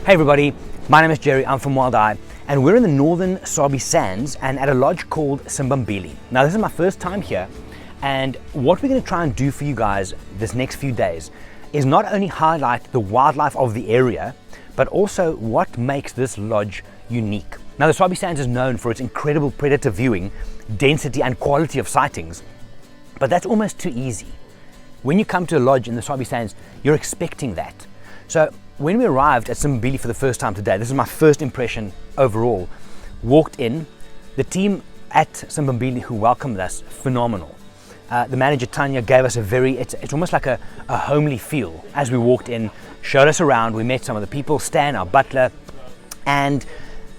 Hey everybody, my name is Gerry, I'm from Walt, and we're in the northern Sabi Sands and at a lodge called Simbambili. Now this is my first time here, and what we're going to try and do for you guys this next few days is not only highlight the wildlife of the area, but also what makes this lodge unique. Now the Sabi Sands is known for its incredible predator viewing, density and quality of sightings, but that's almost too easy. When you come to a lodge in the Sabi Sands, you're expecting that. So when we arrived at Zimbambili for the first time today, this is my first impression overall, walked in, the team at Simbambili who welcomed us, phenomenal. The manager Tanya gave us it's almost like a homely feel as we walked in, showed us around, we met some of the people, Stan, our butler, and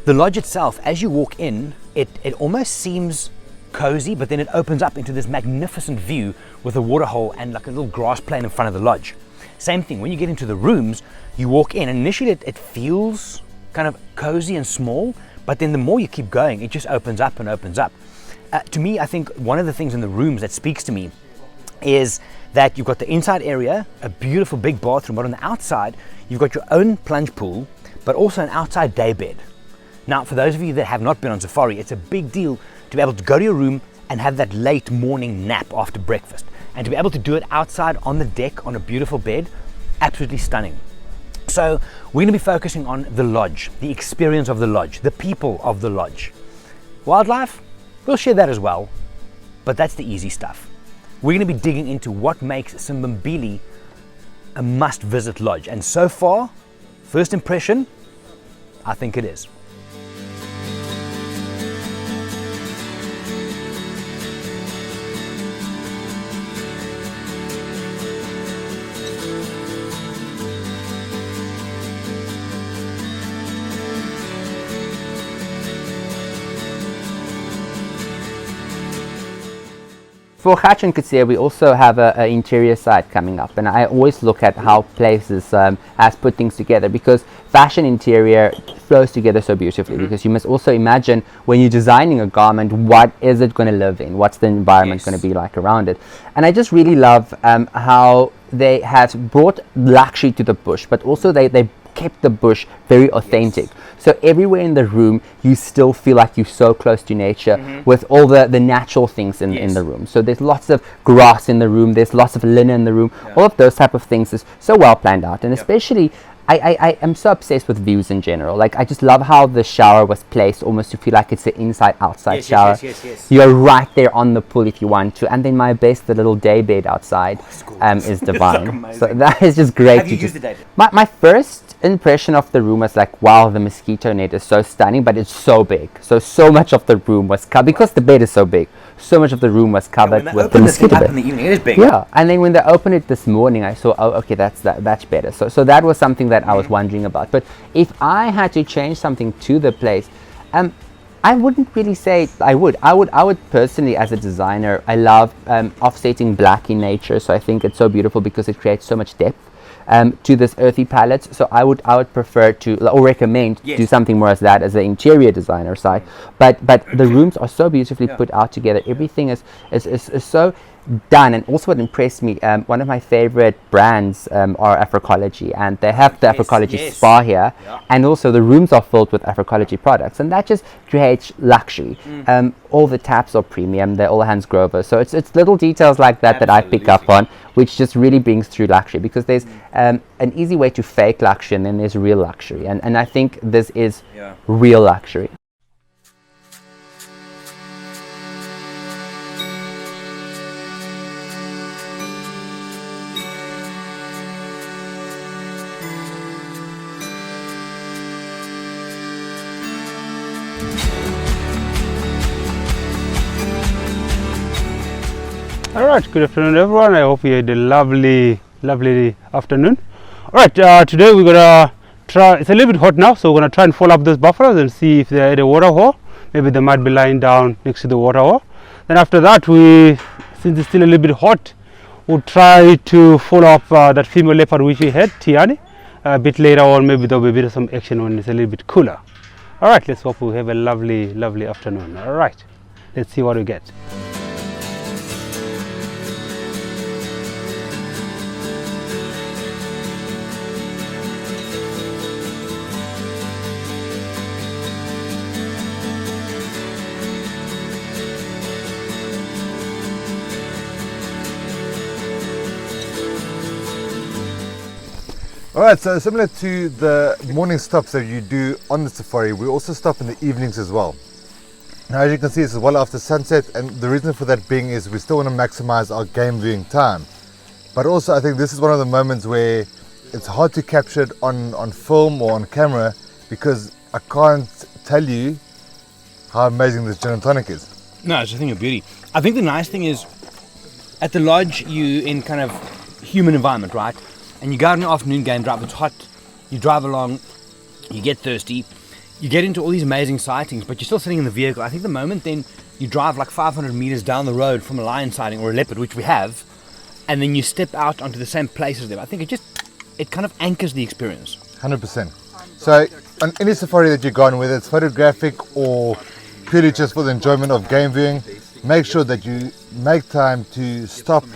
the lodge itself, as you walk in, it almost seems cozy, but then it opens up into this magnificent view with a water hole and like a little grass plain in front of the lodge. Same thing, when you get into the rooms, you walk in and initially it feels kind of cozy and small, but then the more you keep going, it just opens up and opens up. To me, I think one of the things in the rooms that speaks to me is that you've got the inside area, a beautiful big bathroom, but on the outside, you've got your own plunge pool, but also an outside day bed. Now, for those of you that have not been on safari, it's a big deal to be able to go to your room and have that late morning nap after breakfast. And to be able to do it outside on the deck on a beautiful bed, absolutely stunning. So we're going to be focusing on the lodge, the experience of the lodge, the people of the lodge. Wildlife, we'll share that as well, but that's the easy stuff. We're going to be digging into what makes Simbambili a must-visit lodge. And so far, first impression, I think it is. For Hatch and Katsir, we also have an interior side coming up, and I always look at how places has put things together, because fashion interior flows together so beautifully. Because you must also imagine when you're designing a garment, what is it going to live in? What's the environment going to be like around it? And I just really love how they have brought luxury to the bush, but also they kept the bush very authentic. So everywhere in the room, you still feel like you're so close to nature with all the natural things in the room. So there's lots of grass in the room, there's lots of linen in the room, all of those type of things is so well planned out. And especially, I am so obsessed with views in general. Like, I just love how the shower was placed almost to feel like it's an inside-outside shower. Yes. You're right there on the pool if you want to. And then my best, the little day bed outside is divine. So that is just great. Have you used the day bed? My first impression of the room was like, wow, the mosquito net is so stunning, but it's so big. So much of the room was covered, because the bed is so big. So much of the room was covered with the mosquito bed. In the evening, it is big. Yeah, and then when they opened it this morning, I saw, oh, okay, that's better. So that was something that I was wondering about. But if I had to change something to the place, I wouldn't really say I would. I would personally, as a designer, I love offsetting black in nature. So I think it's so beautiful because it creates so much depth to this earthy palette. So I would prefer to, or recommend, do something more as that as an interior designer side. But the rooms are so beautifully put out together. Everything is so done. And also what impressed me, one of my favorite brands are Africology, and they have the Africology spa here, and also the rooms are filled with Africology products, and that just creates luxury. All the taps are premium, they're all Hans Grover, so it's little details like that that I pick up on, which just really brings through luxury, because there's an easy way to fake luxury, and then there's real luxury, and I think this is real luxury. Alright, good afternoon everyone. I hope you had a lovely afternoon. Alright, today we're gonna try, it's a little bit hot now, so we're gonna try and follow up those buffaloes and see if they're at a water hole. Maybe they might be lying down next to the water hole. Then after that, since it's still a little bit hot, we'll try to follow up that female leopard which we had, Tiani. A bit later on, maybe there'll be a bit of some action when it's a little bit cooler. Alright, let's hope we have a lovely afternoon. Alright, let's see what we get. All right, so similar to the morning stops that you do on the safari, we also stop in the evenings as well. Now, as you can see, this is well after sunset, and the reason for that being is we still want to maximize our game viewing time. But also, I think this is one of the moments where it's hard to capture it on film or on camera, because I can't tell you how amazing this gin and tonic is. No, it's a thing of beauty. I think the nice thing is, at the lodge, you in kind of human environment, right? And you go out on an afternoon game drive, it's hot, you drive along, you get thirsty, you get into all these amazing sightings, but you're still sitting in the vehicle. I think the moment then you drive like 500 meters down the road from a lion sighting or a leopard, which we have, and then you step out onto the same place as them, I think it kind of anchors the experience. 100%. So on any safari that you go on, whether it's photographic or purely just for the enjoyment of game viewing, make sure that you make time to stop,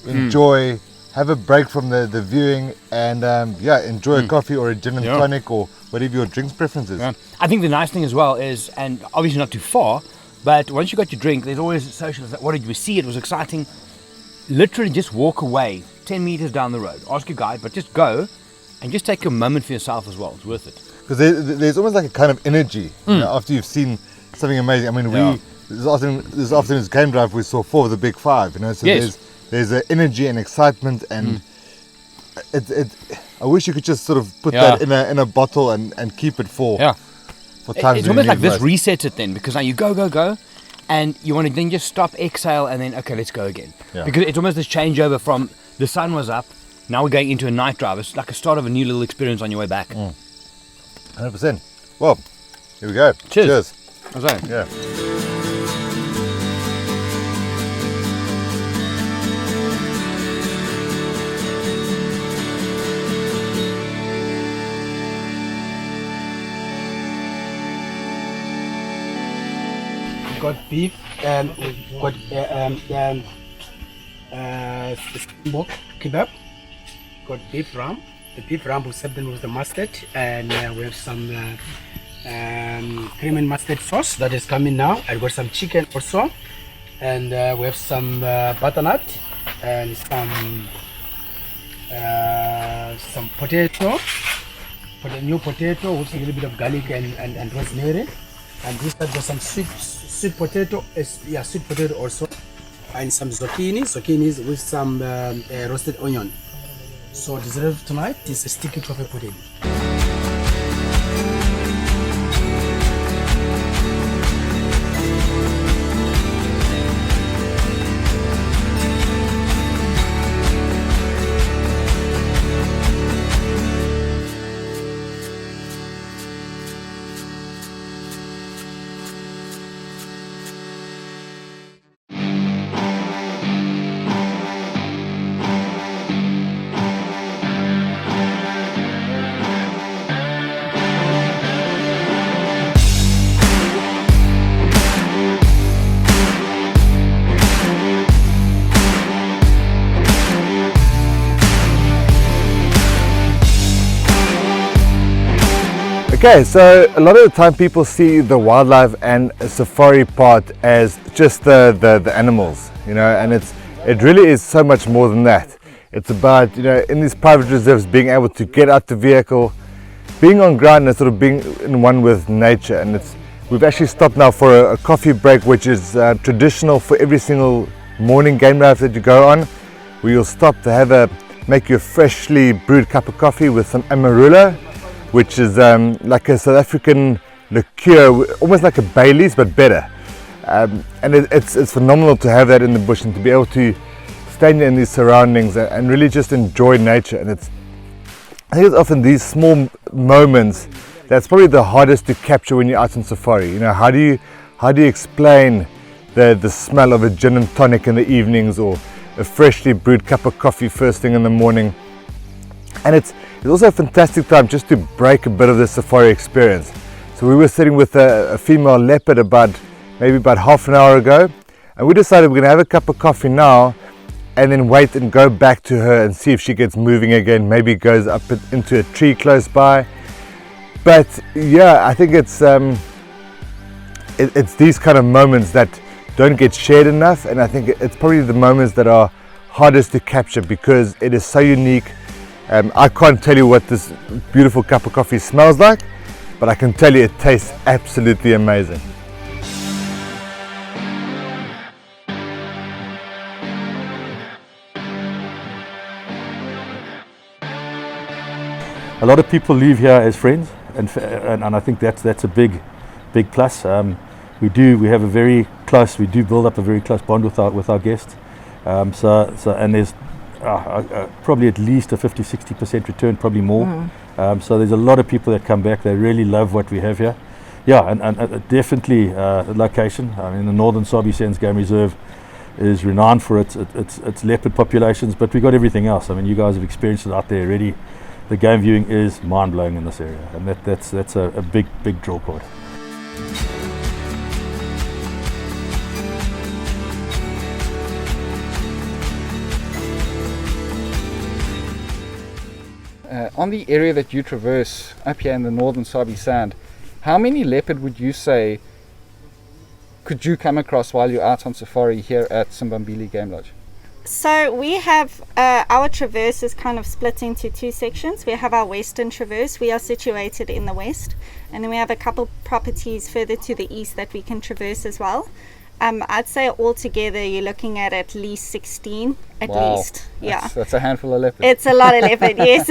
enjoy, have a break from the viewing, and enjoy a coffee or a gin and tonic or whatever your drinks preference is. Yeah. I think the nice thing as well is, and obviously not too far, but once you got your drink, there's always socials. What did we see? It was exciting. Literally just walk away 10 meters down the road. Ask your guide, but just go and just take a moment for yourself as well. It's worth it. Because there's almost like a kind of energy after you've seen something amazing. I mean, this afternoon's game drive, we saw 4 of the big 5, you know, so there's an energy and excitement, and I wish you could just sort of put that in a bottle and keep it for times. It's almost like this resets it then, because now you go, and you want to then just stop, exhale, and then, okay, let's go again. Yeah. Because it's almost this changeover from the sun was up, now we're going into a night drive. It's like a start of a new little experience on your way back. 100%. Well, here we go. Cheers. Yeah. We've got beef and we've got smoke kebab. Got beef ram. The beef ram we serve them with the mustard, and we have some cream and mustard sauce that is coming now. I've got some chicken also, and we have some butternut and some potato, for the new potato with a little bit of garlic and rosemary. And this has got some sweet potato, sweet potato also, and some zucchinis with some roasted onion. So dessert tonight is a sticky coffee pudding. Okay, so a lot of the time people see the wildlife and a safari part as just the animals, you know, and it really is so much more than that. It's about, you know, in these private reserves, being able to get out the vehicle, being on ground and sort of being in one with nature. And we've actually stopped now for a coffee break, which is traditional for every single morning game drive that you go on, where you'll stop to make you a freshly brewed cup of coffee with some amarula, which is like a South African liqueur, almost like a Bailey's but better. And it's phenomenal to have that in the bush and to be able to stand in these surroundings and really just enjoy nature. And I think it's often these small moments that's probably the hardest to capture when you're out on safari. You know, how do you explain the smell of a gin and tonic in the evenings, or a freshly brewed cup of coffee first thing in the morning? And it's also a fantastic time just to break a bit of the safari experience. So we were sitting with a female leopard maybe about half an hour ago, and we decided we're going to have a cup of coffee now and then wait and go back to her and see if she gets moving again, maybe goes up into a tree close by. But yeah, I think it's these kind of moments that don't get shared enough, and I think it's probably the moments that are hardest to capture because it is so unique. I can't tell you what this beautiful cup of coffee smells like, but I can tell you it tastes absolutely amazing. A lot of people leave here as friends, and I think that's a big plus. We have a very close. We do build up a very close bond with our guests. And there's probably at least a 50-60% return, probably more. So there's a lot of people that come back. They really love what we have here. Yeah, and definitely the location. I mean, the Northern Sabi Sanda Game Reserve is renowned for its leopard populations, but we got everything else. I mean, you guys have experienced it out there already. The game viewing is mind-blowing in this area, and that's a big draw card. On the area that you traverse up here in the Northern Sabi Sand, how many leopard would you say could you come across while you're out on safari here at Simbambili Game Lodge? So we have our traverse is kind of split into two sections. We have our western traverse. We are situated in the west, and then we have a couple properties further to the east that we can traverse as well. I'd say altogether you're looking at least 16 at least. Yeah, that's a handful of leopard. It's a lot of leopard, yes.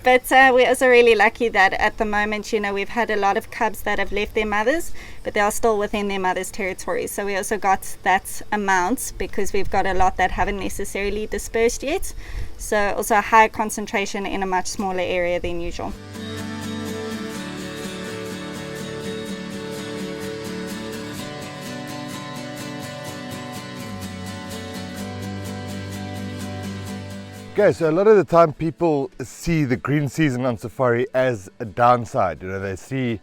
But we're also really lucky that at the moment, we've had a lot of cubs that have left their mothers, but they are still within their mother's territory. So we also got that amount because we've got a lot that haven't necessarily dispersed yet. So also a high concentration in a much smaller area than usual. Okay, so a lot of the time people see the green season on safari as a downside. They see,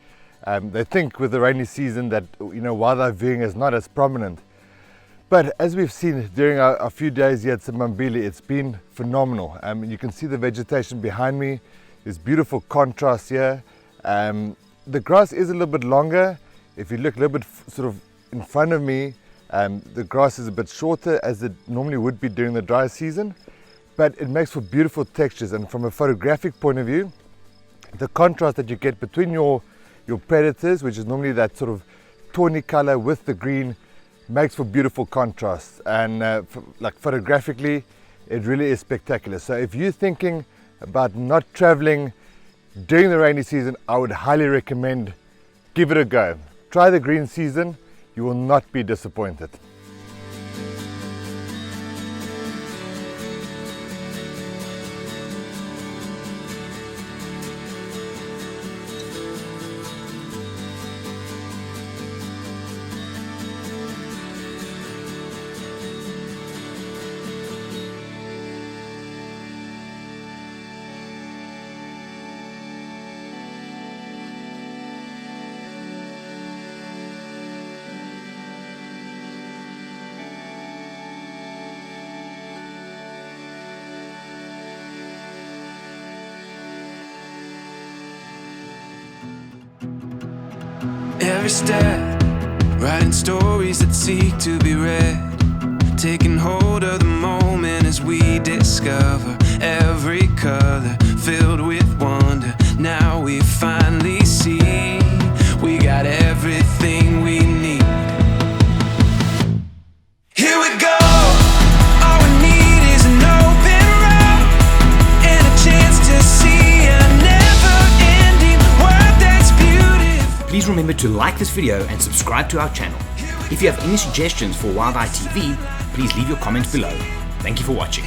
they think with the rainy season that wildlife viewing is not as prominent. But as we've seen during our few days here at Zimbambili, it's been phenomenal. You can see the vegetation behind me. There's beautiful contrast here. The grass is a little bit longer. If you look a little bit sort of in front of me, the grass is a bit shorter as it normally would be during the dry season. But it makes for beautiful textures, and from a photographic point of view, the contrast that you get between your predators, which is normally that sort of tawny color with the green, makes for beautiful contrast. And like photographically, it really is spectacular. So if you're thinking about not traveling during the rainy season, I would highly recommend give it a go. Try the green season, you will not be disappointed. Every step, writing stories that seek to be read, taking hold of the moment as we discover every color filled with wonder. Now we finally see we got everything we need. Here we go. All we need is an open road and a chance to see a never-ending world that's beautiful. Please remember to like this video and subscribe to our channel. If you have any suggestions for Wild Eye TV, please leave your comments below. Thank you for watching.